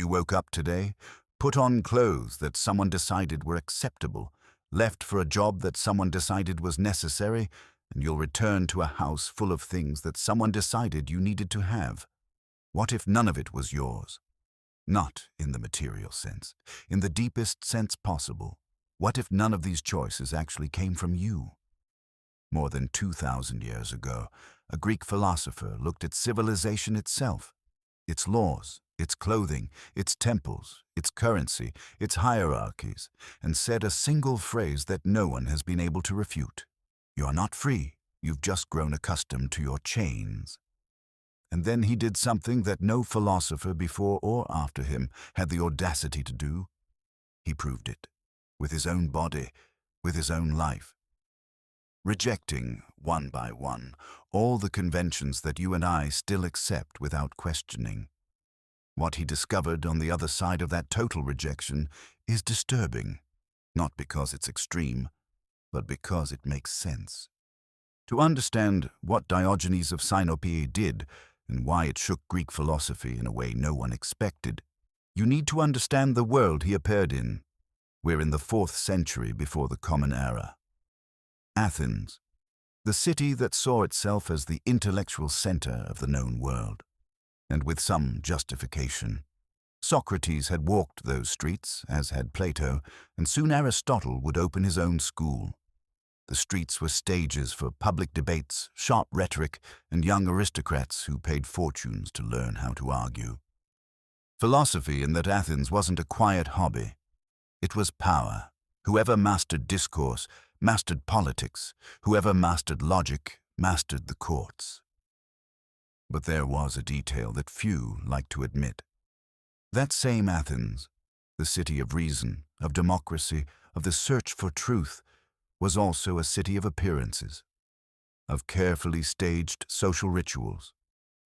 You woke up today, put on clothes that someone decided were acceptable, left for a job that someone decided was necessary, and you'll return to a house full of things that someone decided you needed to have. What if none of it was yours? Not in the material sense, in the deepest sense possible. What if none of these choices actually came from you? More than 2,000 years ago, a Greek philosopher looked at civilization itself, its laws, its clothing, its temples, its currency, its hierarchies, and said a single phrase that no one has been able to refute. You are not free, you've just grown accustomed to your chains. And then he did something that no philosopher before or after him had the audacity to do. He proved it, with his own body, with his own life. Rejecting, one by one, all the conventions that you and I still accept without questioning. What he discovered on the other side of that total rejection is disturbing, not because it's extreme, but because it makes sense. To understand what Diogenes of Sinope did and why it shook Greek philosophy in a way no one expected, you need to understand the world he appeared in. We're in the 4th century before the Common Era. Athens, the city that saw itself as the intellectual center of the known world, and with some justification. Socrates had walked those streets, as had Plato, and soon Aristotle would open his own school. The streets were stages for public debates, sharp rhetoric, and young aristocrats who paid fortunes to learn how to argue. Philosophy in that Athens wasn't a quiet hobby. It was power. Whoever mastered discourse, mastered politics. Whoever mastered logic, mastered the courts. But there was a detail that few like to admit. That same Athens, the city of reason, of democracy, of the search for truth, was also a city of appearances, of carefully staged social rituals,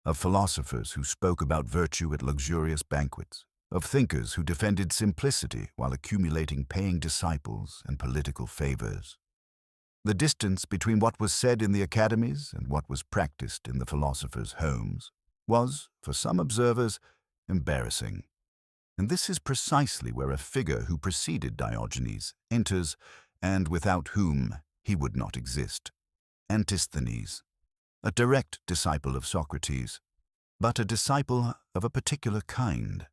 of philosophers who spoke about virtue at luxurious banquets, of thinkers who defended simplicity while accumulating paying disciples and political favors. The distance between what was said in the academies and what was practiced in the philosophers' homes was, for some observers, embarrassing. And this is precisely where a figure who preceded Diogenes enters, and without whom he would not exist. Antisthenes, a direct disciple of Socrates, but a disciple of a particular kind.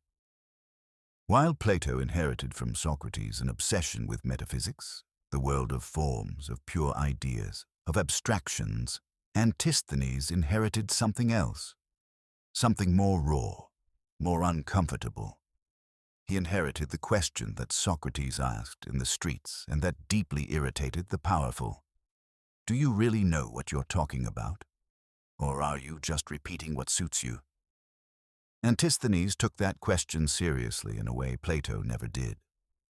While Plato inherited from Socrates an obsession with metaphysics, the world of forms, of pure ideas, of abstractions, Antisthenes inherited something else, something more raw, more uncomfortable. He inherited the question that Socrates asked in the streets and that deeply irritated the powerful. Do you really know what you're talking about? Or are you just repeating what suits you? Antisthenes took that question seriously in a way Plato never did.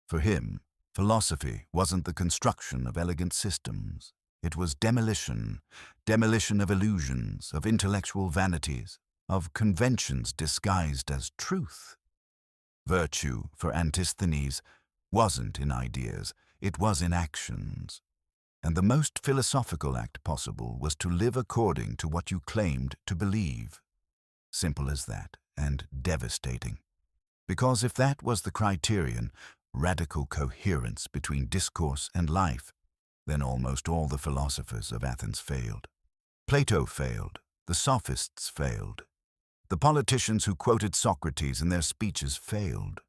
For him, philosophy wasn't the construction of elegant systems. It was demolition of illusions, of intellectual vanities, of conventions disguised as truth. Virtue, for Antisthenes, wasn't in ideas, it was in actions. And the most philosophical act possible was to live according to what you claimed to believe. Simple as that, and devastating. Because if that was the criterion, radical coherence between discourse and life, then almost all the philosophers of Athens failed. Plato failed, the sophists failed. The politicians who quoted Socrates in their speeches failed.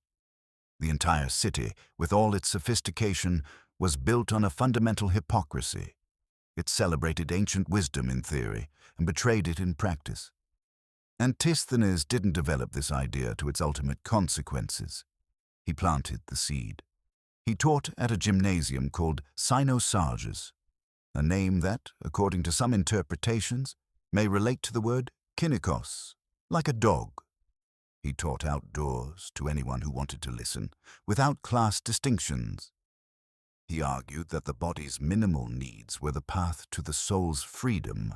The entire city, with all its sophistication, was built on a fundamental hypocrisy. It celebrated ancient wisdom in theory and betrayed it in practice. Antisthenes didn't develop this idea to its ultimate consequences. He planted the seed. He taught at a gymnasium called Cynicism, a name that, according to some interpretations, may relate to the word kynikos, like a dog. He taught outdoors to anyone who wanted to listen, without class distinctions. He argued that the body's minimal needs were the path to the soul's freedom.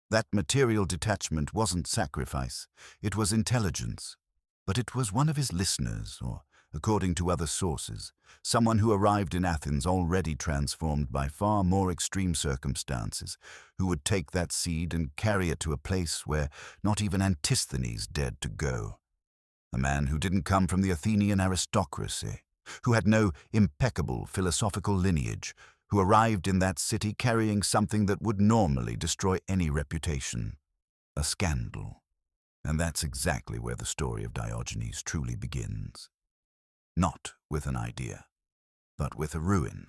That material detachment wasn't sacrifice, it was intelligence. But it was one of his listeners, or, according to other sources, someone who arrived in Athens already transformed by far more extreme circumstances, who would take that seed and carry it to a place where not even Antisthenes dared to go. a man who didn't come from the Athenian aristocracy, who had no impeccable philosophical lineage, who arrived in that city carrying something that would normally destroy any reputation, a scandal. And that's exactly where the story of Diogenes truly begins. Not with an idea, but with a ruin.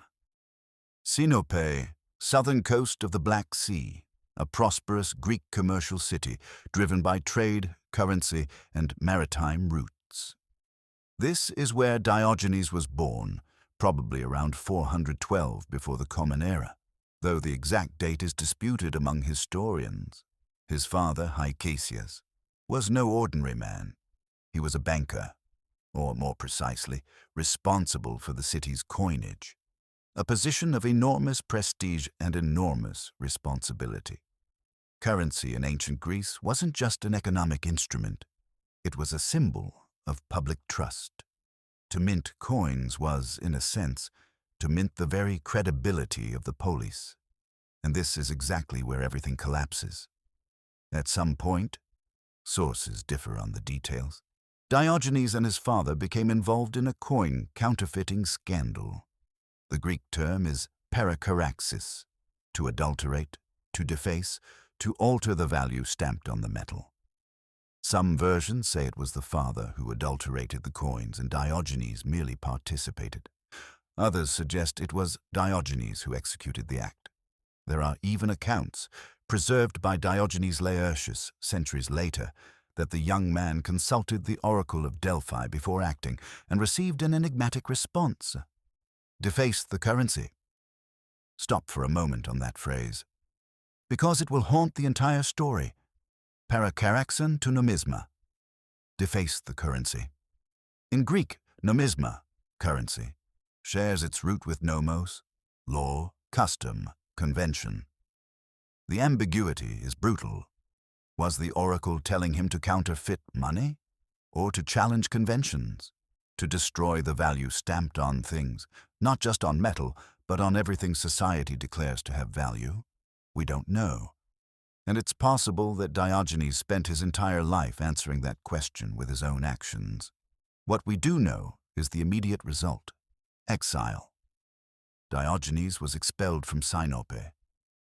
Sinope, southern coast of the Black Sea, a prosperous Greek commercial city driven by trade, currency, and maritime routes. This is where Diogenes was born, probably around 412 before the Common Era, though the exact date is disputed among historians. His father, Hycasius, was no ordinary man. He was a banker, or more precisely, responsible for the city's coinage, a position of enormous prestige and enormous responsibility. Currency in ancient Greece wasn't just an economic instrument. It was a symbol of public trust. To mint coins was, in a sense, to mint the very credibility of the polis. And this is exactly where everything collapses. At some point, sources differ on the details, Diogenes and his father became involved in a coin counterfeiting scandal. The Greek term is parakaraxis, to adulterate, to deface, to alter the value stamped on the metal. Some versions say it was the father who adulterated the coins and Diogenes merely participated. Others suggest it was Diogenes who executed the act. There are even accounts, preserved by Diogenes Laertius centuries later, that the young man consulted the oracle of Delphi before acting and received an enigmatic response. Deface the currency. Stop for a moment on that phrase, because it will haunt the entire story. Parakaraxon to nomisma. Deface the currency. In Greek, nomisma, currency, shares its root with nomos, law, custom, convention. The ambiguity is brutal. Was the oracle telling him to counterfeit money, or to challenge conventions, to destroy the value stamped on things, not just on metal, but on everything society declares to have value? We don't know. And it's possible that Diogenes spent his entire life answering that question with his own actions. What we do know is the immediate result: exile. Diogenes was expelled from Sinope.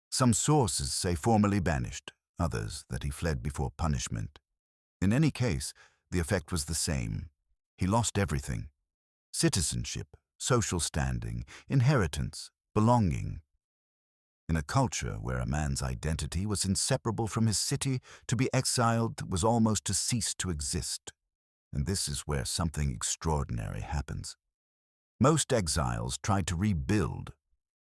Some sources say formally banished, others that he fled before punishment. In any case, the effect was the same. He lost everything: citizenship, social standing, inheritance, belonging. In a culture where a man's identity was inseparable from his city, to be exiled was almost to cease to exist. And this is where something extraordinary happens. Most exiles tried to rebuild.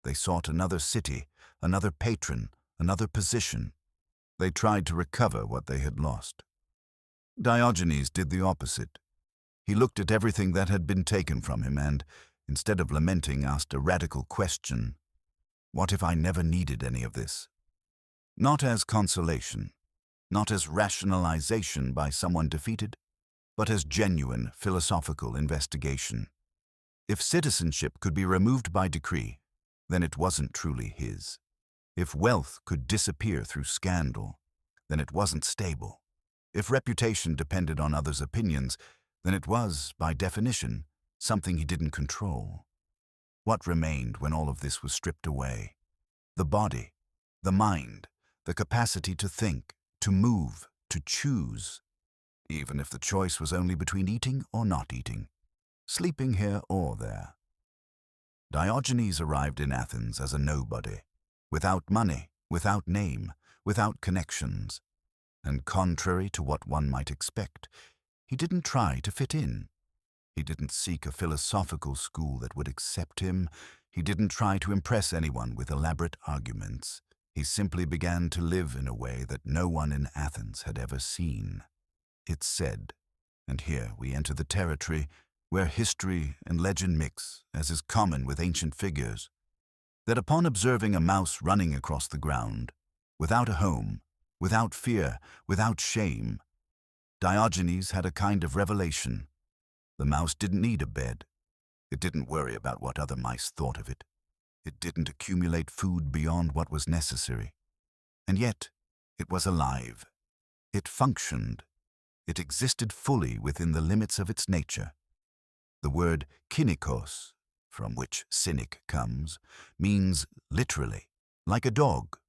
They sought another city, another patron, another position. They tried to recover what they had lost. Diogenes did the opposite. He looked at everything that had been taken from him and, instead of lamenting, asked a radical question: what if I never needed any of this? Not as consolation, not as rationalization by someone defeated, but as genuine philosophical investigation. If citizenship could be removed by decree, then it wasn't truly his. If wealth could disappear through scandal, then it wasn't stable. If reputation depended on others' opinions, then it was, by definition, something he didn't control. What remained when all of this was stripped away? The body, the mind, the capacity to think, to move, to choose, even if the choice was only between eating or not eating, sleeping here or there. Diogenes arrived in Athens as a nobody, without money, without name, without connections. And contrary to what one might expect, he didn't try to fit in. He didn't seek a philosophical school that would accept him. He didn't try to impress anyone with elaborate arguments. He simply began to live in a way that no one in Athens had ever seen. It's said, and here we enter the territory where history and legend mix, as is common with ancient figures, that upon observing a mouse running across the ground, without a home, without fear, without shame, Diogenes had a kind of revelation. The mouse didn't need a bed. It didn't worry about what other mice thought of it. It didn't accumulate food beyond what was necessary. And yet, it was alive. It functioned. It existed fully within the limits of its nature. The word kynikos, from which cynic comes, means literally, like a dog.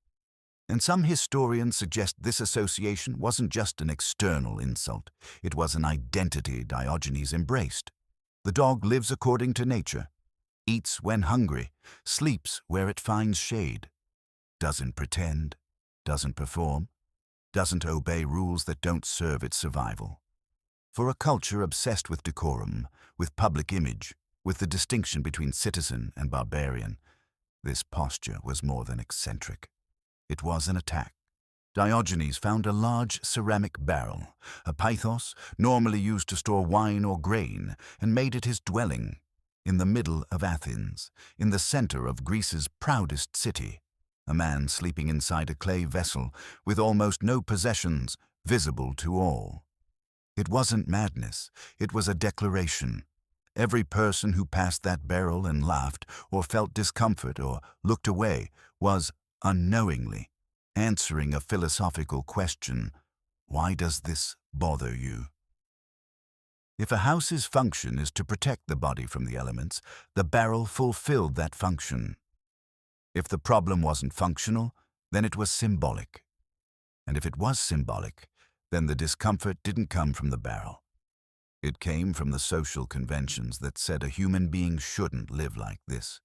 And some historians suggest this association wasn't just an external insult, it was an identity Diogenes embraced. The dog lives according to nature, eats when hungry, sleeps where it finds shade, doesn't pretend, doesn't perform, doesn't obey rules that don't serve its survival. For a culture obsessed with decorum, with public image, with the distinction between citizen and barbarian, this posture was more than eccentric. It was an attack. Diogenes found a large ceramic barrel, a pythos normally used to store wine or grain, and made it his dwelling, in the middle of Athens, in the center of Greece's proudest city. A man sleeping inside a clay vessel with almost no possessions, visible to all. It wasn't madness, it was a declaration. Every person who passed that barrel and laughed, or felt discomfort, or looked away, was, unknowingly, answering a philosophical question: why does this bother you? If a house's function is to protect the body from the elements, the barrel fulfilled that function. If the problem wasn't functional, then it was symbolic. And if it was symbolic, then the discomfort didn't come from the barrel. It came from the social conventions that said a human being shouldn't live like this.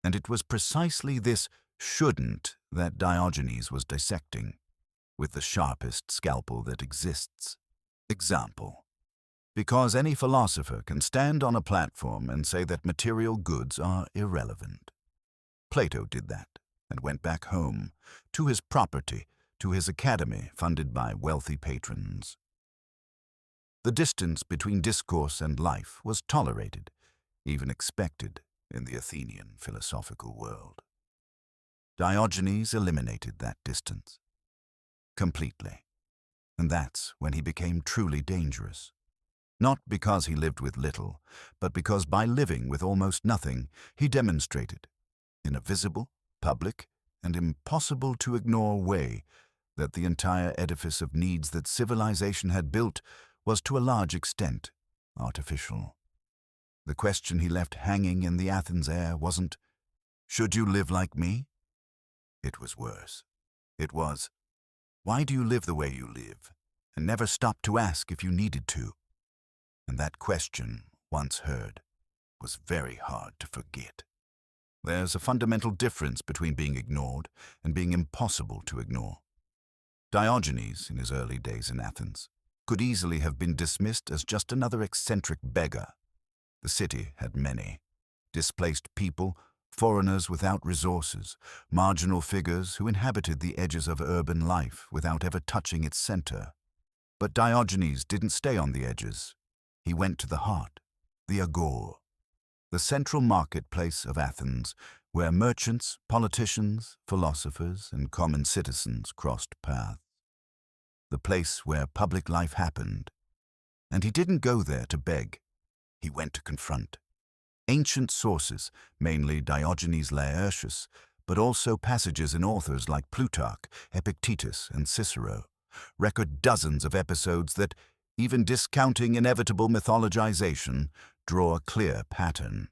And it was precisely this shouldn't that Diogenes was dissecting, with the sharpest scalpel that exists. Example: because any philosopher can stand on a platform and say that material goods are irrelevant. Plato did that and went back home, to his property, to his academy funded by wealthy patrons. The distance between discourse and life was tolerated, even expected, in the Athenian philosophical world. Diogenes eliminated that distance completely, and that's when he became truly dangerous. Not because he lived with little, but because by living with almost nothing, he demonstrated, in a visible, public, and impossible-to-ignore way, that the entire edifice of needs that civilization had built was to a large extent artificial. The question he left hanging in the Athens air wasn't, "Should you live like me?" It was worse. It was, "Why do you live the way you live, and never stop to ask if you needed to?" And that question, once heard, was very hard to forget. There's a fundamental difference between being ignored and being impossible to ignore. Diogenes, in his early days in Athens, could easily have been dismissed as just another eccentric beggar. The city had many displaced people, foreigners without resources, marginal figures who inhabited the edges of urban life without ever touching its center. But Diogenes didn't stay on the edges. He went to the heart, the agora, the central marketplace of Athens, where merchants, politicians, philosophers, and common citizens crossed paths. The place where public life happened. And he didn't go there to beg. He went to confront. Ancient sources, mainly Diogenes Laertius, but also passages in authors like Plutarch, Epictetus, and Cicero, record dozens of episodes that, even discounting inevitable mythologization, draw a clear pattern.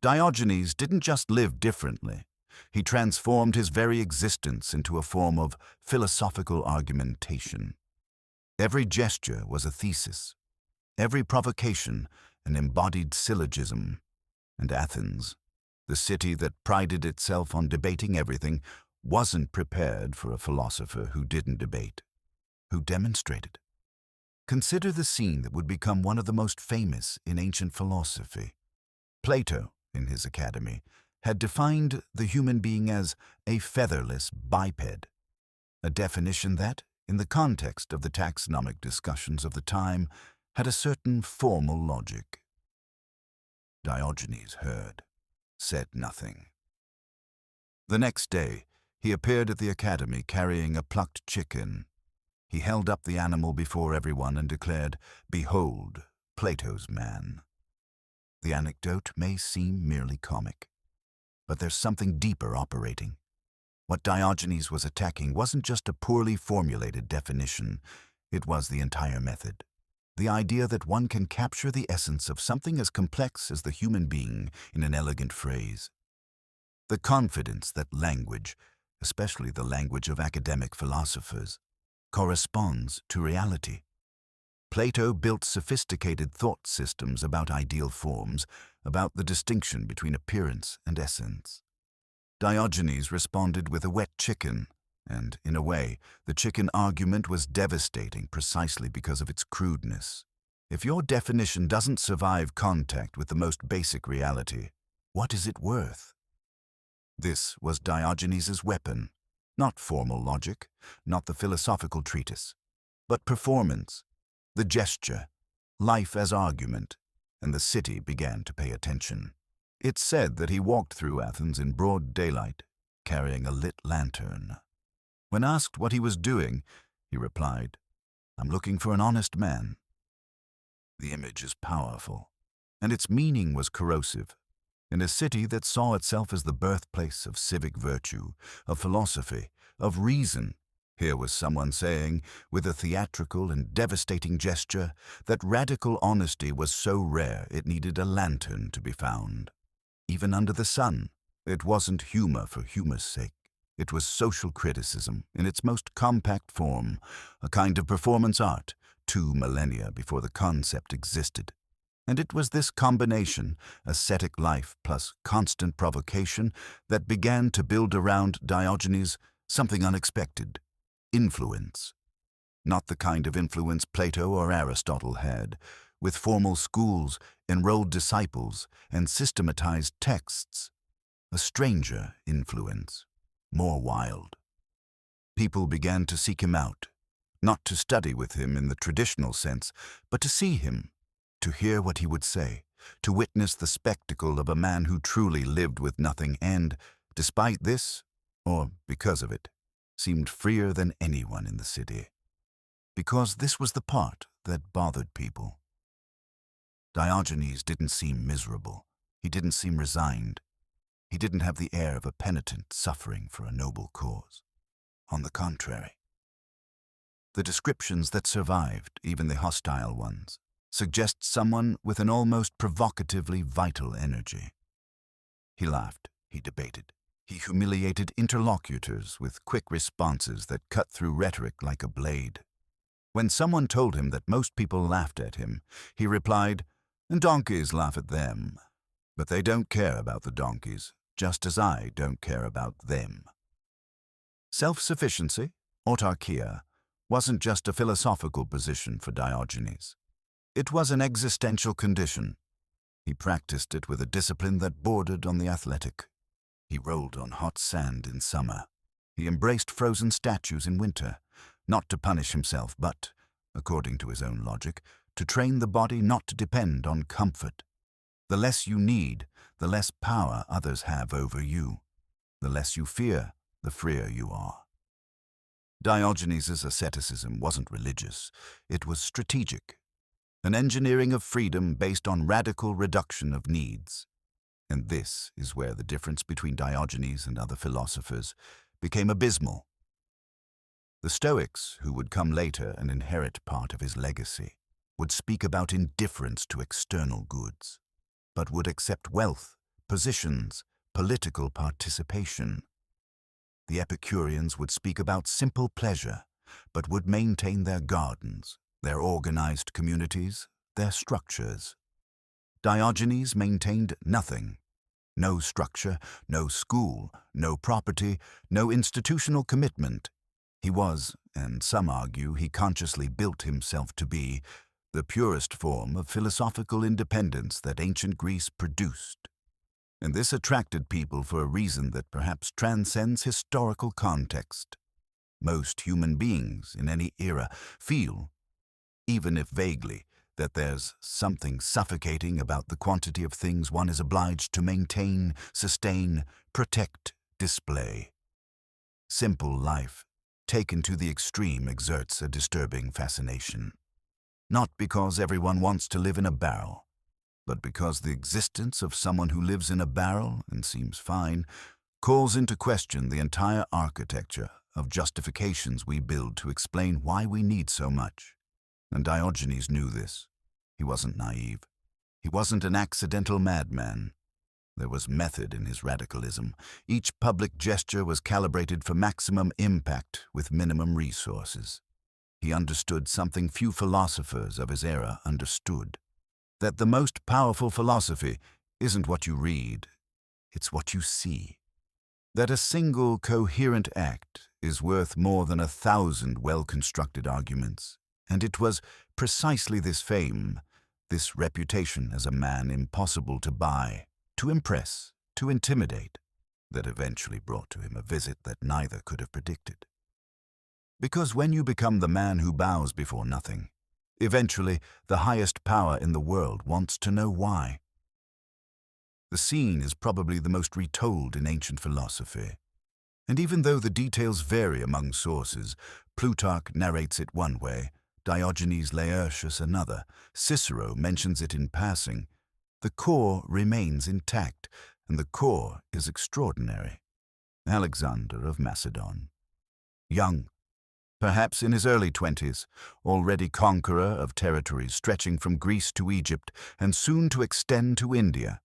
Diogenes didn't just live differently. He transformed his very existence into a form of philosophical argumentation. Every gesture was a thesis, every provocation an embodied syllogism. And Athens, the city that prided itself on debating everything, wasn't prepared for a philosopher who didn't debate, who demonstrated. Consider the scene that would become one of the most famous in ancient philosophy. Plato, in his academy, had defined the human being as a featherless biped, a definition that, in the context of the taxonomic discussions of the time, had a certain formal logic. Diogenes heard, said nothing. The next day, he appeared at the academy carrying a plucked chicken. He held up the animal before everyone and declared, "Behold, Plato's man." The anecdote may seem merely comic, but there's something deeper operating. What Diogenes was attacking wasn't just a poorly formulated definition, It was the entire method. The idea that one can capture the essence of something as complex as the human being in an elegant phrase. The confidence that language, especially the language of academic philosophers, corresponds to reality. Plato built sophisticated thought systems about ideal forms, about the distinction between appearance and essence. Diogenes responded with a wet chicken, and, in a way, the chicken argument was devastating precisely because of its crudeness. If your definition doesn't survive contact with the most basic reality, what is it worth? This was Diogenes's weapon, not formal logic, not the philosophical treatise, but performance, the gesture, life as argument, and the city began to pay attention. It's said that he walked through Athens in broad daylight, carrying a lit lantern. When asked what he was doing, he replied, "I'm looking for an honest man." The image is powerful, and its meaning was corrosive. In a city that saw itself as the birthplace of civic virtue, of philosophy, of reason, here was someone saying, with a theatrical and devastating gesture, that radical honesty was so rare it needed a lantern to be found. Even under the sun, it wasn't humor for humor's sake. It was social criticism in its most compact form, a kind of performance art, 2 millennia before the concept existed. And it was this combination, ascetic life plus constant provocation, that began to build around Diogenes something unexpected: influence. Not the kind of influence Plato or Aristotle had, with formal schools, enrolled disciples, and systematized texts. A stranger influence, more wild. People began to seek him out, not to study with him in the traditional sense, but to see him, to hear what he would say, to witness the spectacle of a man who truly lived with nothing and, despite this, or because of it, seemed freer than anyone in the city. Because this was the part that bothered people. Diogenes didn't seem miserable. He didn't seem resigned. He didn't have the air of a penitent suffering for a noble cause. On the contrary. The descriptions that survived, even the hostile ones, suggest someone with an almost provocatively vital energy. He laughed, he debated, he humiliated interlocutors with quick responses that cut through rhetoric like a blade. When someone told him that most people laughed at him, he replied, "Donkeys laugh at them. But they don't care about the donkeys, just as I don't care about them." Self-sufficiency, autarkia, wasn't just a philosophical position for Diogenes. It was an existential condition. He practiced it with a discipline that bordered on the athletic. He rolled on hot sand in summer. He embraced frozen statues in winter, not to punish himself, but, according to his own logic, to train the body not to depend on comfort. The less you need, the less power others have over you. The less you fear, the freer you are. Diogenes' asceticism wasn't religious. It was strategic. An engineering of freedom based on radical reduction of needs. And this is where the difference between Diogenes and other philosophers became abysmal. The Stoics, who would come later and inherit part of his legacy, would speak about indifference to external goods, but would accept wealth, positions, political participation. The Epicureans would speak about simple pleasure, but would maintain their gardens, their organized communities, their structures. Diogenes maintained nothing. No structure, no school, no property, no institutional commitment. He was, and some argue he consciously built himself to be, the purest form of philosophical independence that ancient Greece produced. And this attracted people for a reason that perhaps transcends historical context. Most human beings in any era feel, even if vaguely, that there's something suffocating about the quantity of things one is obliged to maintain, sustain, protect, display. Simple life, taken to the extreme, exerts a disturbing fascination. Not because everyone wants to live in a barrel, but because the existence of someone who lives in a barrel and seems fine calls into question the entire architecture of justifications we build to explain why we need so much. And Diogenes knew this. He wasn't naive. He wasn't an accidental madman. There was method in his radicalism. Each public gesture was calibrated for maximum impact with minimum resources. He understood something few philosophers of his era understood, that the most powerful philosophy isn't what you read, it's what you see. That a single coherent act is worth more than 1,000 well-constructed arguments. And it was precisely this fame, this reputation as a man impossible to buy, to impress, to intimidate, that eventually brought to him a visit that neither could have predicted. Because when you become the man who bows before nothing, eventually the highest power in the world wants to know why. The scene is probably the most retold in ancient philosophy. And even though the details vary among sources, Plutarch narrates it one way, Diogenes Laertius another, Cicero mentions it in passing, the core remains intact, and the core is extraordinary. Alexander of Macedon. Young, perhaps in his early 20s, already conqueror of territories stretching from Greece to Egypt and soon to extend to India.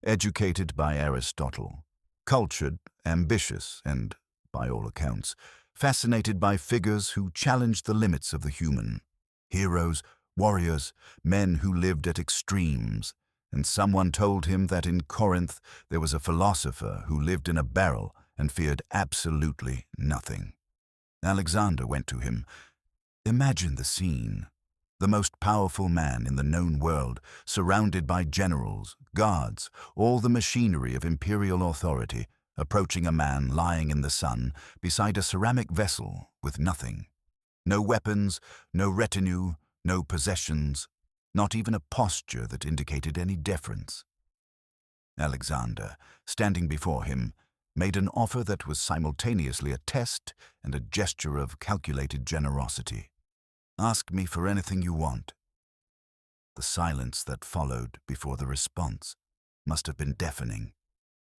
Educated by Aristotle, cultured, ambitious, and, by all accounts, fascinated by figures who challenged the limits of the human. Heroes, warriors, men who lived at extremes. And someone told him that in Corinth there was a philosopher who lived in a barrel and feared absolutely nothing. Alexander went to him. Imagine the scene. The most powerful man in the known world, surrounded by generals, guards, all the machinery of imperial authority, approaching a man lying in the sun beside a ceramic vessel with nothing. No weapons, no retinue, no possessions, not even a posture that indicated any deference. Alexander, standing before him, made an offer that was simultaneously a test and a gesture of calculated generosity. Ask me for anything you want. The silence that followed before the response must have been deafening.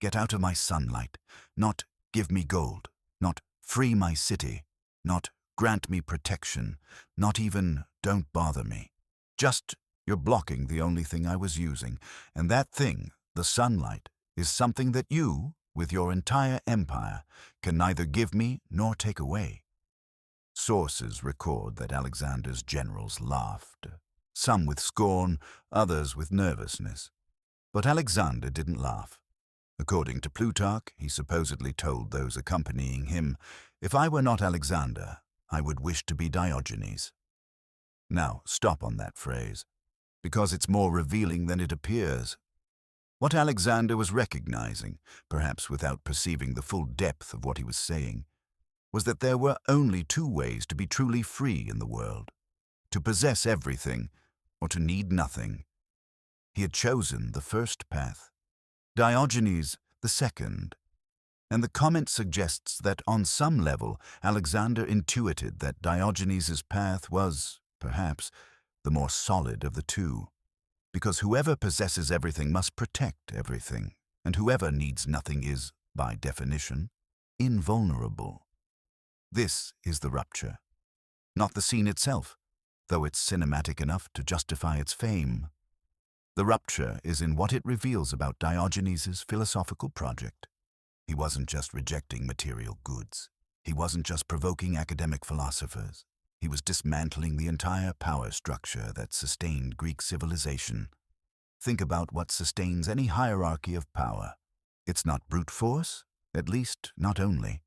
Get out of my sunlight, not give me gold, not free my city, not grant me protection, not even don't bother me. Just you're blocking the only thing I was using, and that thing, the sunlight, is something that you, with your entire empire, can neither give me nor take away. Sources record that Alexander's generals laughed, some with scorn, others with nervousness. But Alexander didn't laugh. According to Plutarch, he supposedly told those accompanying him, "If I were not Alexander, I would wish to be Diogenes." Now, stop on that phrase, because it's more revealing than it appears. What Alexander was recognizing, perhaps without perceiving the full depth of what he was saying, was that there were only two ways to be truly free in the world: to possess everything or to need nothing. He had chosen the first path, Diogenes the second. And the comment suggests that on some level Alexander intuited that Diogenes' path was, perhaps, the more solid of the two, because whoever possesses everything must protect everything, and whoever needs nothing is, by definition, invulnerable. This is the rupture, not the scene itself, though it's cinematic enough to justify its fame. The rupture is in what it reveals about Diogenes' philosophical project. He wasn't just rejecting material goods. He wasn't just provoking academic philosophers. He was dismantling the entire power structure that sustained Greek civilization. Think about what sustains any hierarchy of power. It's not brute force, at least not only.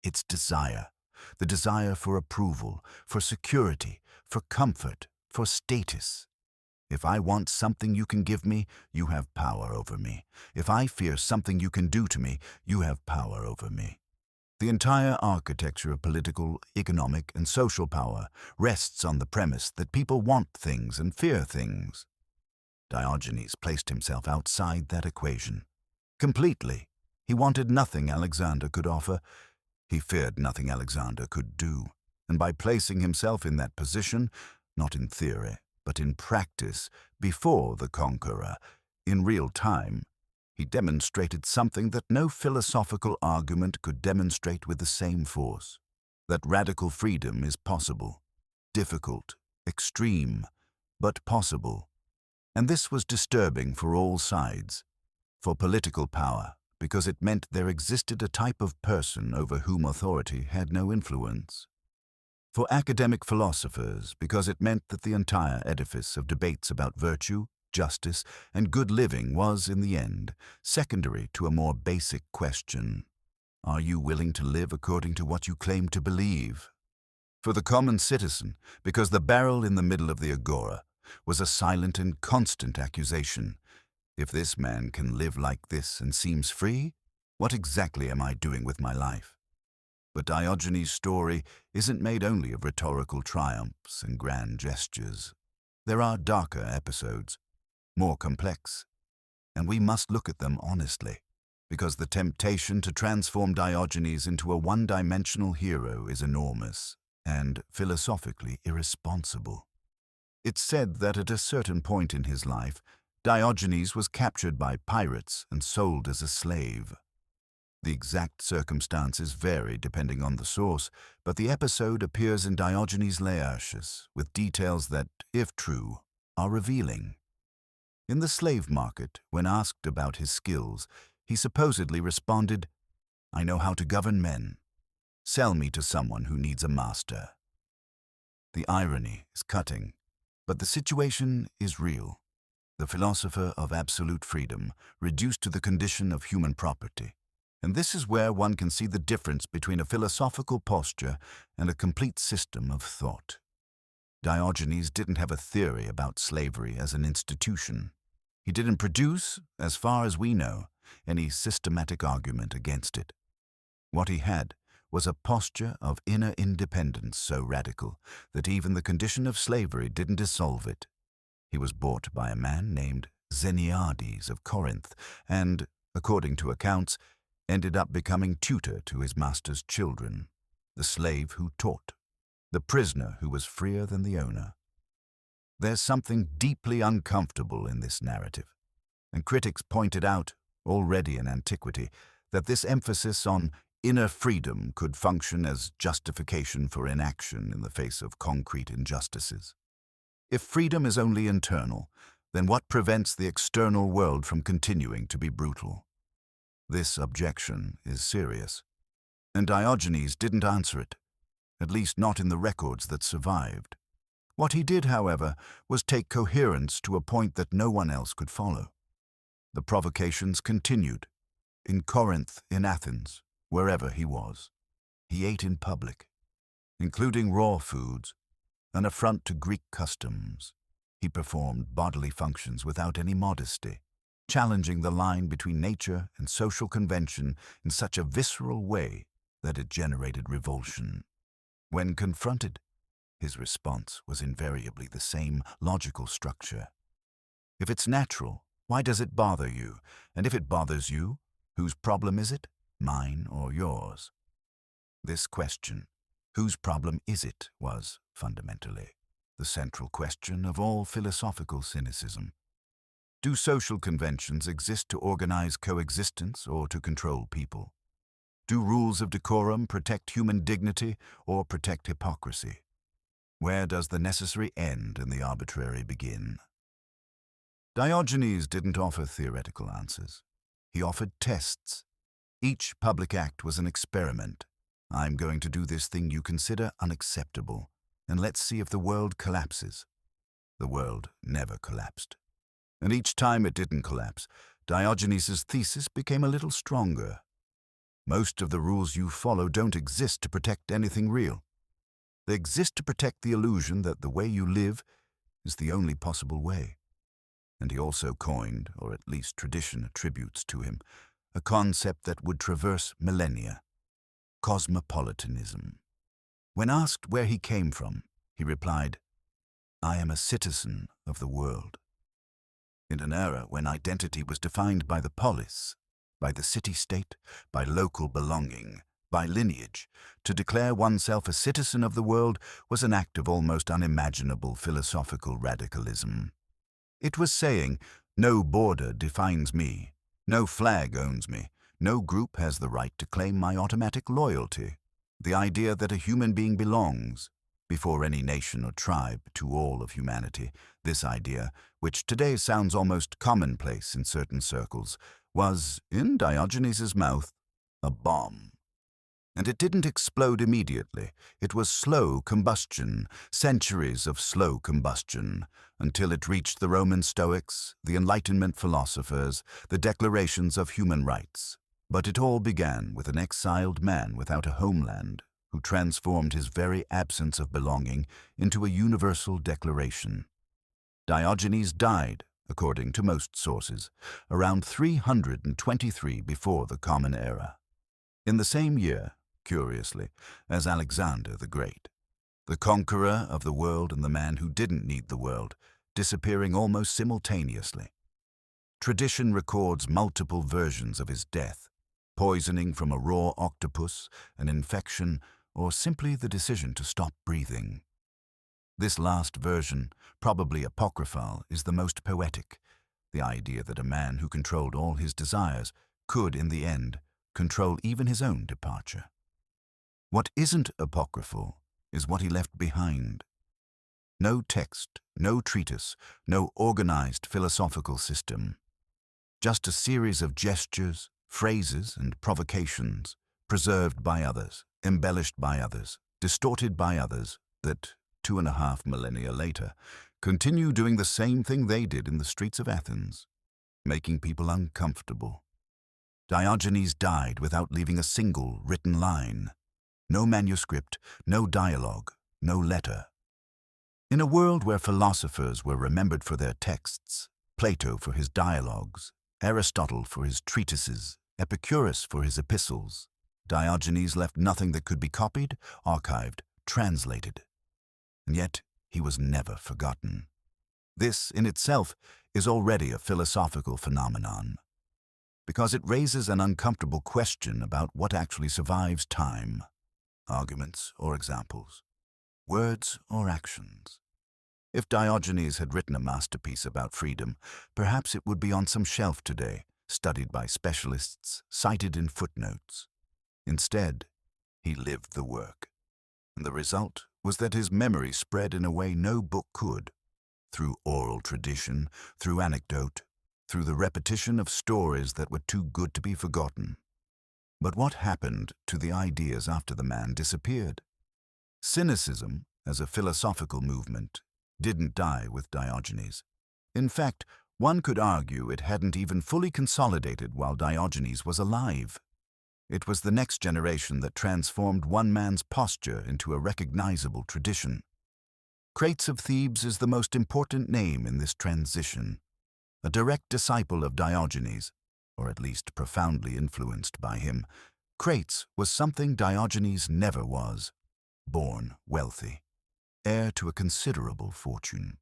It's desire. The desire for approval, for security, for comfort, for status. If I want something you can give me, you have power over me. If I fear something you can do to me, you have power over me. The entire architecture of political, economic, and social power rests on the premise that people want things and fear things. Diogenes placed himself outside that equation. Completely. He wanted nothing Alexander could offer. He feared nothing Alexander could do. And by placing himself in that position, not in theory, but in practice, before the conqueror, in real time, he demonstrated something that no philosophical argument could demonstrate with the same force: that radical freedom is possible, difficult, extreme, but possible. And this was disturbing for all sides. For political power, because it meant there existed a type of person over whom authority had no influence. For academic philosophers, because it meant that the entire edifice of debates about virtue, justice, and good living was, in the end, secondary to a more basic question: are you willing to live according to what you claim to believe? For the common citizen, because the barrel in the middle of the agora was a silent and constant accusation: if this man can live like this and seems free, what exactly am I doing with my life? But Diogenes' story isn't made only of rhetorical triumphs and grand gestures. There are darker episodes, more complex, and we must look at them honestly, because the temptation to transform Diogenes into a one-dimensional hero is enormous and philosophically irresponsible. It's said that at a certain point in his life, Diogenes was captured by pirates and sold as a slave. The exact circumstances vary depending on the source, but the episode appears in Diogenes Laertius with details that, if true, are revealing. In the slave market, when asked about his skills, he supposedly responded, "I know how to govern men. Sell me to someone who needs a master." The irony is cutting, but the situation is real. The philosopher of absolute freedom, reduced to the condition of human property. And this is where one can see the difference between a philosophical posture and a complete system of thought. Diogenes didn't have a theory about slavery as an institution. He didn't produce, as far as we know, any systematic argument against it. What he had was a posture of inner independence so radical that even the condition of slavery didn't dissolve it. He was bought by a man named Xeniades of Corinth and, according to accounts, ended up becoming tutor to his master's children, the slave who taught, the prisoner who was freer than the owner. There's something deeply uncomfortable in this narrative, and critics pointed out, already in antiquity, that this emphasis on inner freedom could function as justification for inaction in the face of concrete injustices. If freedom is only internal, then what prevents the external world from continuing to be brutal? This objection is serious, and Diogenes didn't answer it, at least not in the records that survived. What he did, however, was take coherence to a point that no one else could follow. The provocations continued, in Corinth, in Athens, wherever he was. He ate in public, including raw foods, an affront to Greek customs. He performed bodily functions without any modesty, challenging the line between nature and social convention in such a visceral way that it generated revulsion. When confronted, his response was invariably the same logical structure. If it's natural, why does it bother you? And if it bothers you, whose problem is it? Mine or yours? This question, whose problem is it, was, fundamentally, the central question of all philosophical cynicism. Do social conventions exist to organize coexistence or to control people? Do rules of decorum protect human dignity or protect hypocrisy? Where does the necessary end and the arbitrary begin? Diogenes didn't offer theoretical answers. He offered tests. Each public act was an experiment. I'm going to do this thing you consider unacceptable, and let's see if the world collapses. The world never collapsed. And each time it didn't collapse, Diogenes' thesis became a little stronger. Most of the rules you follow don't exist to protect anything real. They exist to protect the illusion that the way you live is the only possible way. And he also coined, or at least tradition attributes to him, a concept that would traverse millennia: cosmopolitanism. When asked where he came from, he replied, "I am a citizen of the world." In an era when identity was defined by the polis, by the city-state, by local belonging, by lineage, to declare oneself a citizen of the world was an act of almost unimaginable philosophical radicalism. It was saying, no border defines me, no flag owns me, no group has the right to claim my automatic loyalty. The idea that a human being belongs, before any nation or tribe, to all of humanity. This idea, which today sounds almost commonplace in certain circles, was, in Diogenes' mouth, a bomb. And it didn't explode immediately. It was slow combustion, centuries of slow combustion, until it reached the Roman Stoics, the Enlightenment philosophers, the declarations of human rights. But it all began with an exiled man without a homeland, who transformed his very absence of belonging into a universal declaration. Diogenes died, according to most sources, around 323 before the Common Era. In the same year, curiously, as Alexander the Great, the conqueror of the world and the man who didn't need the world, disappearing almost simultaneously. Tradition records multiple versions of his death: poisoning from a raw octopus, an infection, or simply the decision to stop breathing. This last version, probably apocryphal, is the most poetic. The idea that a man who controlled all his desires could, in the end, control even his own departure. What isn't apocryphal is what he left behind. No text, no treatise, no organized philosophical system. Just a series of gestures, phrases, and provocations, preserved by others, embellished by others, distorted by others, that, 2.5 millennia later, continue doing the same thing they did in the streets of Athens, making people uncomfortable. Diogenes died without leaving a single written line. No manuscript, no dialogue, no letter. In a world where philosophers were remembered for their texts, Plato for his dialogues, Aristotle for his treatises, Epicurus for his epistles, Diogenes left nothing that could be copied, archived, translated. And yet he was never forgotten. This, in itself, is already a philosophical phenomenon, because it raises an uncomfortable question about what actually survives time. Arguments or examples, words or actions. If Diogenes had written a masterpiece about freedom, perhaps it would be on some shelf today, studied by specialists, cited in footnotes. Instead, he lived the work, and the result was that his memory spread in a way no book could, through oral tradition, through anecdote, through the repetition of stories that were too good to be forgotten. But what happened to the ideas after the man disappeared? Cynicism, as a philosophical movement, didn't die with Diogenes. In fact, one could argue it hadn't even fully consolidated while Diogenes was alive. It was the next generation that transformed one man's posture into a recognizable tradition. Crates of Thebes is the most important name in this transition. A direct disciple of Diogenes, or at least profoundly influenced by him, Crates was something Diogenes never was: born wealthy, heir to a considerable fortune.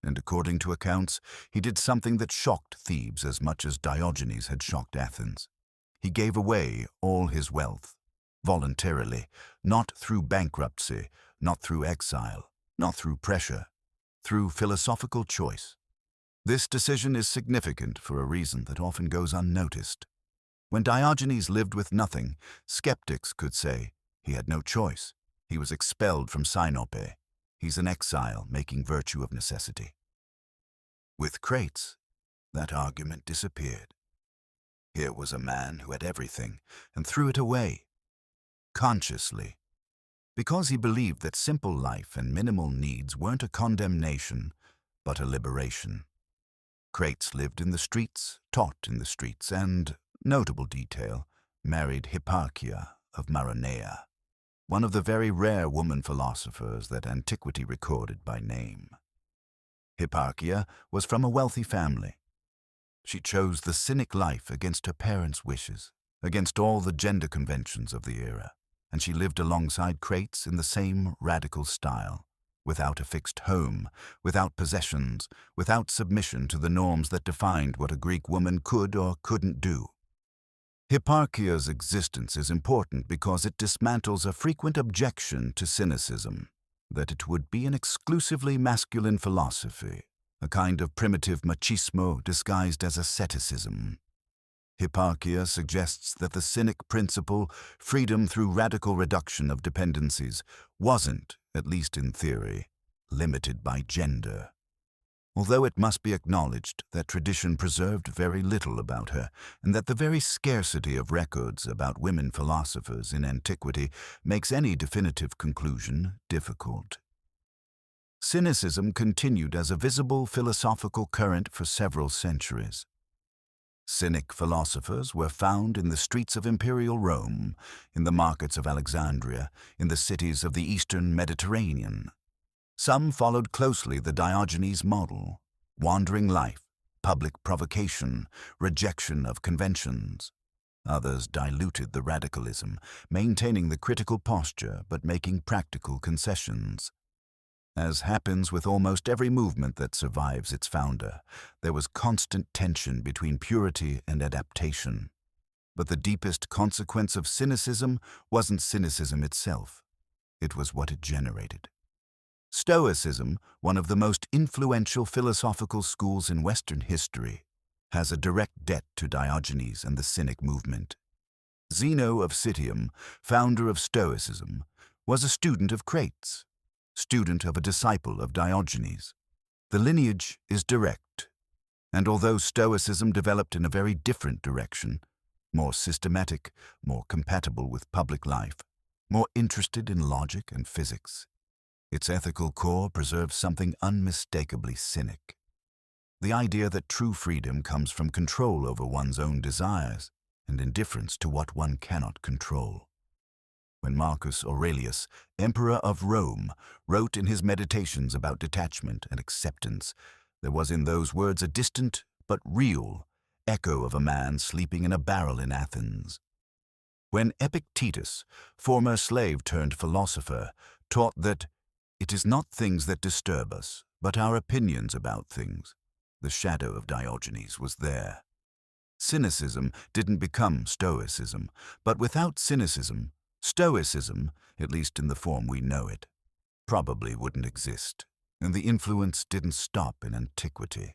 And according to accounts, he did something that shocked Thebes as much as Diogenes had shocked Athens. He gave away all his wealth, voluntarily, not through bankruptcy, not through exile, not through pressure, through philosophical choice. This decision is significant for a reason that often goes unnoticed. When Diogenes lived with nothing, skeptics could say he had no choice. He was expelled from Sinope. He's an exile making virtue of necessity. With Crates, that argument disappeared. Here was a man who had everything and threw it away, consciously, because he believed that simple life and minimal needs weren't a condemnation, but a liberation. Crates lived in the streets, taught in the streets, and, notable detail, married Hipparchia of Maronea, one of the very rare woman philosophers that antiquity recorded by name. Hipparchia was from a wealthy family. She chose the Cynic life against her parents' wishes, against all the gender conventions of the era, and she lived alongside Crates in the same radical style, without a fixed home, without possessions, without submission to the norms that defined what a Greek woman could or couldn't do. Hipparchia's existence is important because it dismantles a frequent objection to cynicism, that it would be an exclusively masculine philosophy, a kind of primitive machismo disguised as asceticism. Hipparchia suggests that the Cynic principle, freedom through radical reduction of dependencies, wasn't, at least in theory, limited by gender. Although it must be acknowledged that tradition preserved very little about her, and that the very scarcity of records about women philosophers in antiquity makes any definitive conclusion difficult. Cynicism continued as a visible philosophical current for several centuries. Cynic philosophers were found in the streets of imperial Rome, in the markets of Alexandria, in the cities of the eastern Mediterranean. Some followed closely the Diogenes model: wandering life, public provocation, rejection of conventions. Others diluted the radicalism, maintaining the critical posture but making practical concessions. As happens with almost every movement that survives its founder, there was constant tension between purity and adaptation. But the deepest consequence of cynicism wasn't cynicism itself. It was what it generated. Stoicism, one of the most influential philosophical schools in Western history, has a direct debt to Diogenes and the Cynic movement. Zeno of Citium, founder of Stoicism, was a student of Crates, student of a disciple of Diogenes. The lineage is direct, and although Stoicism developed in a very different direction, more systematic, more compatible with public life, more interested in logic and physics, its ethical core preserves something unmistakably Cynic. The idea that true freedom comes from control over one's own desires and indifference to what one cannot control. When Marcus Aurelius, Emperor of Rome, wrote in his Meditations about detachment and acceptance, there was in those words a distant but real echo of a man sleeping in a barrel in Athens. When Epictetus, former slave turned philosopher, taught that it is not things that disturb us, but our opinions about things, the shadow of Diogenes was there. Cynicism didn't become Stoicism, but without cynicism, Stoicism, at least in the form we know it, probably wouldn't exist, and the influence didn't stop in antiquity.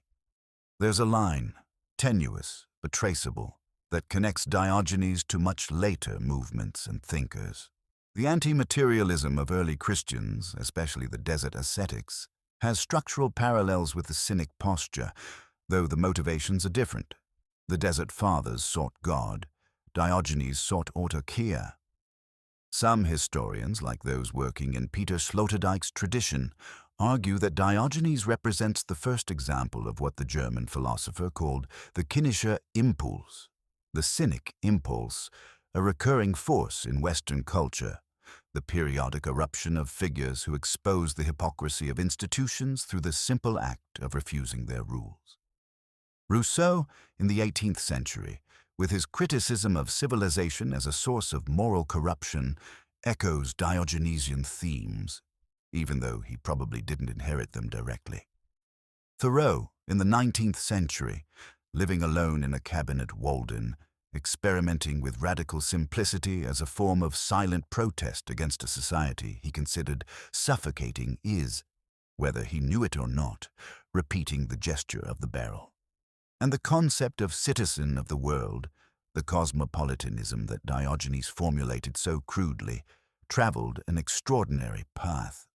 There's a line, tenuous but traceable, that connects Diogenes to much later movements and thinkers. The anti-materialism of early Christians, especially the desert ascetics, has structural parallels with the Cynic posture, though the motivations are different. The desert fathers sought God, Diogenes sought autarkia. Some historians, like those working in Peter Sloterdijk's tradition, argue that Diogenes represents the first example of what the German philosopher called the Cynischer Impuls, the Cynic impulse, a recurring force in Western culture, the periodic eruption of figures who expose the hypocrisy of institutions through the simple act of refusing their rules. Rousseau, in the 18th century, with his criticism of civilization as a source of moral corruption, echoes Diogενesian themes, even though he probably didn't inherit them directly. Thoreau, in the 19th century, living alone in a cabin at Walden, experimenting with radical simplicity as a form of silent protest against a society he considered suffocating, is, whether he knew it or not, repeating the gesture of the barrel. And the concept of citizen of the world, the cosmopolitanism that Diogenes formulated so crudely, traveled an extraordinary path.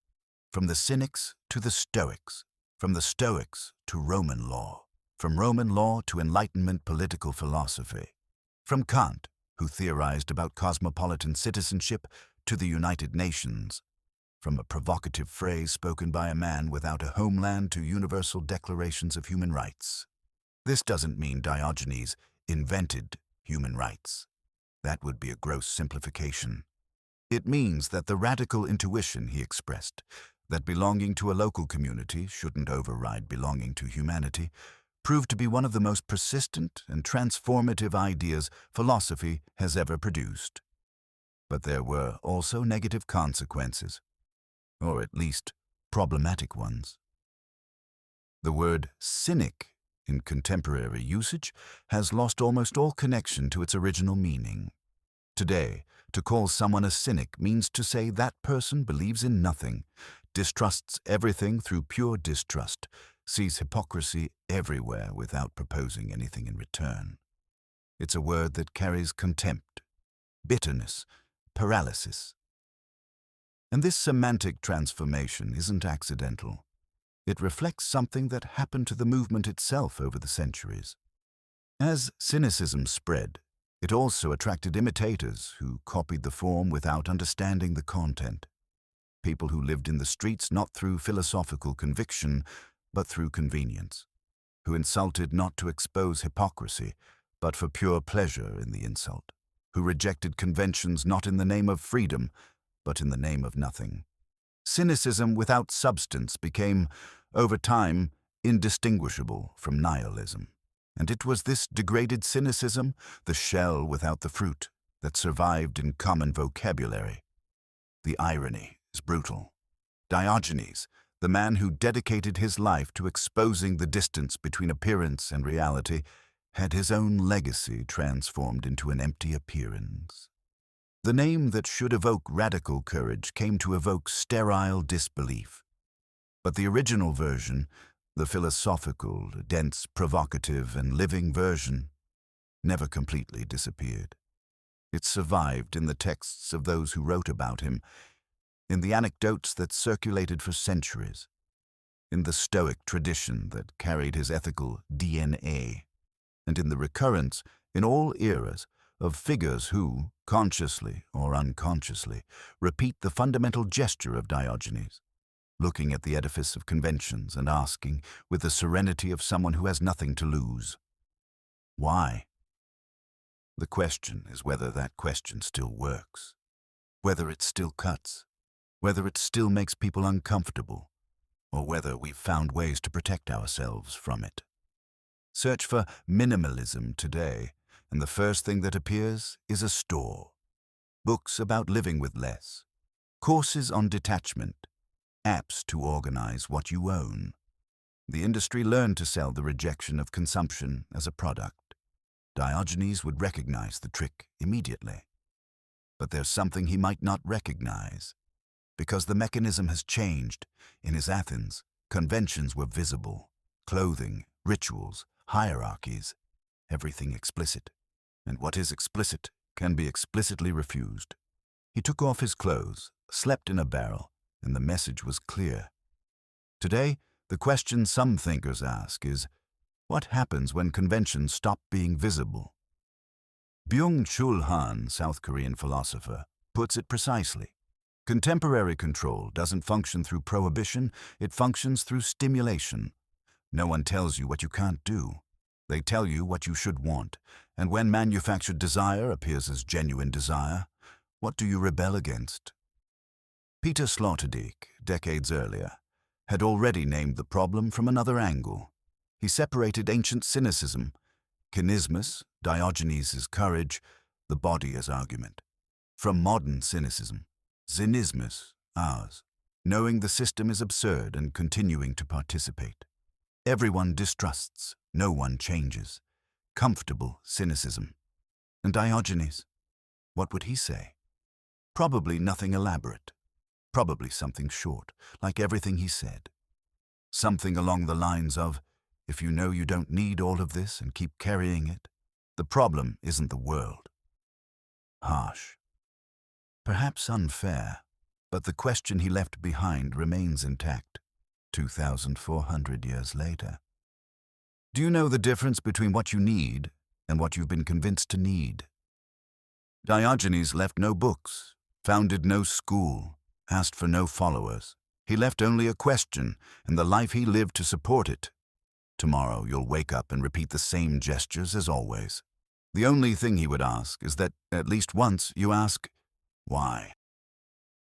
From the Cynics to the Stoics, from the Stoics to Roman law, from Roman law to Enlightenment political philosophy, from Kant, who theorized about cosmopolitan citizenship, to the United Nations, from a provocative phrase spoken by a man without a homeland to universal declarations of human rights. This doesn't mean Diogenes invented human rights. That would be a gross simplification. It means that the radical intuition he expressed, that belonging to a local community shouldn't override belonging to humanity, proved to be one of the most persistent and transformative ideas philosophy has ever produced. But there were also negative consequences, or at least problematic ones. The word cynic in contemporary usage has lost almost all connection to its original meaning. Today, to call someone a cynic means to say that person believes in nothing, distrusts everything through pure distrust, sees hypocrisy everywhere without proposing anything in return. It's a word that carries contempt, bitterness, paralysis. And this semantic transformation isn't accidental. It reflects something that happened to the movement itself over the centuries. As cynicism spread, it also attracted imitators who copied the form without understanding the content. People who lived in the streets not through philosophical conviction, but through convenience. Who insulted not to expose hypocrisy, but for pure pleasure in the insult. Who rejected conventions not in the name of freedom, but in the name of nothing. Cynicism without substance became, over time, indistinguishable from nihilism. And it was this degraded cynicism, the shell without the fruit, that survived in common vocabulary. The irony is brutal. Diogenes, the man who dedicated his life to exposing the distance between appearance and reality, had his own legacy transformed into an empty appearance. The name that should evoke radical courage came to evoke sterile disbelief. But the original version, the philosophical, dense, provocative, and living version, never completely disappeared. It survived in the texts of those who wrote about him, in the anecdotes that circulated for centuries, in the Stoic tradition that carried his ethical DNA, and in the recurrence, in all eras, of figures who, consciously or unconsciously, repeat the fundamental gesture of Diogenes, looking at the edifice of conventions and asking, with the serenity of someone who has nothing to lose, why? The question is whether that question still works, whether it still cuts, whether it still makes people uncomfortable, or whether we've found ways to protect ourselves from it. Search for minimalism today, and the first thing that appears is a store. Books about living with less, courses on detachment, apps to organize what you own. The industry learned to sell the rejection of consumption as a product. Diogenes would recognize the trick immediately. But there's something he might not recognize. Because the mechanism has changed. In his Athens, conventions were visible. Clothing, rituals, hierarchies, everything explicit. And what is explicit can be explicitly refused. He took off his clothes, slept in a barrel, and the message was clear. Today, the question some thinkers ask is, what happens when conventions stop being visible? Byung-Chul Han, South Korean philosopher, puts it precisely. Contemporary control doesn't function through prohibition, it functions through stimulation. No one tells you what you can't do. They tell you what you should want, and when manufactured desire appears as genuine desire, what do you rebel against? Peter Sloterdijk, decades earlier, had already named the problem from another angle. He separated ancient cynicism, kynismus, Diogenes' courage, the body as argument, from modern cynicism, cynismus, ours, knowing the system is absurd and continuing to participate. Everyone distrusts, no one changes. Comfortable cynicism. And Diogenes, what would he say? Probably nothing elaborate. Probably something short, like everything he said. Something along the lines of, if you know you don't need all of this and keep carrying it, the problem isn't the world. Harsh. Perhaps unfair, but the question he left behind remains intact, 2,400 years later. Do you know the difference between what you need and what you've been convinced to need? Diogenes left no books, founded no school, asked for no followers. He left only a question and the life he lived to support it. Tomorrow you'll wake up and repeat the same gestures as always. The only thing he would ask is that at least once you ask, why?